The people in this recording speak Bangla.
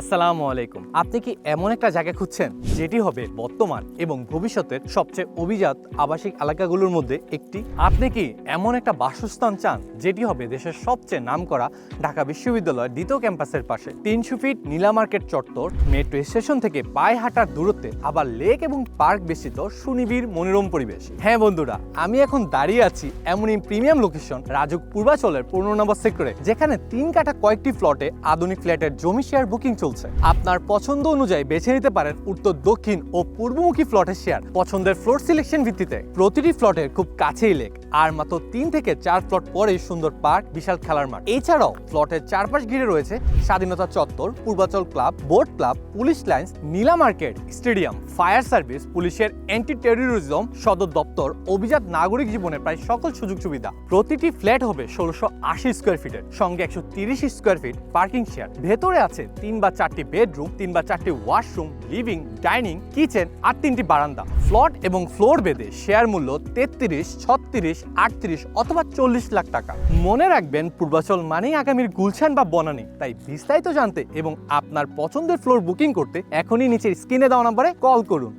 আসসালামু আলাইকুম। আপনি কি এমন একটা জায়গা খুঁজছেন যেটি হবে বর্তমান এবং ভবিষ্যতের সবচেয়ে অভিজাত আবাসিক এলাকাগুলোর মধ্যে একটি? আপনি কি এমন একটা বাসস্থান চান যেটি হবে দেশের সবচেয়ে নামকরা ঢাকা বিশ্ববিদ্যালয়ের দ্বিতীয় ক্যাম্পাসের পাশে, 300 ফিট নীলা মার্কেট চত্বর, মেট্রো স্টেশন থেকে পায়ে হাঁটার দূরত্বে, আবার লেক এবং পার্ক বেষ্টিত সুনিবিড় মনোরম পরিবেশ? হ্যাঁ বন্ধুরা, আমি এখন দাঁড়িয়ে আছি এমনই প্রিমিয়াম লোকেশন রাজুক পূর্বাচলের 15 নম্বর সেক্টরে, যেখানে 3 কাঠা কয়েকটি প্লটে আধুনিক ফ্ল্যাটের জমি শেয়ার বুকিং চলছে। আপনার পছন্দ অনুযায়ী বেছে নিতে পারেন উত্তর, দক্ষিণ ও পূর্বমুখী ফ্লটের শেয়ার পছন্দের ফ্লোর সিলেকশন ভিত্তিতে। প্রতিটি ফ্লটের খুব কাছেই লেক, আর মাত্র 3 থেকে 4 ফ্লট পরেই সুন্দর পার্ক, বিশাল খেলার মাঠ। এছাড়াও ফ্লটের চারপাশ ঘিরে রয়েছে স্বাধীনতা চত্বর, Purbachal club, boat club, police lines, Nila market, stadium, fire service, পুলিশের অ্যান্টি টেরোরিজম সদর দপ্তর, অভিজাত নাগরিক জীবনের প্রায় সকল সুযোগ সুবিধা। প্রতিটি ফ্ল্যাট হবে 1680 স্কোয়ার ফিটের, সঙ্গে 130 স্কোয়ার ফিট পার্কিং শেয়ার। ভেতরে আছে 3 বা 4টি বেডরুম, 3 বা 4টি ওয়াশরুম, লিভিং, ডাইনিং, কিচেন আর 3টি বারান্দা। ফ্লট এবং ফ্লোর বেদে শেয়ার মূল্য 33, 36, 38 অথবা 40 লাখ টাকা। মনে রাখবেন, পূর্বাচল মানেই আগামীর গুলশান বা বনানী। তাই বিস্তারিত জানতে এবং আপনার পছন্দের ফ্লোর বুকিং করতে এখনই নিচের স্ক্রিনে দেওয়া নম্বরে কল করুন।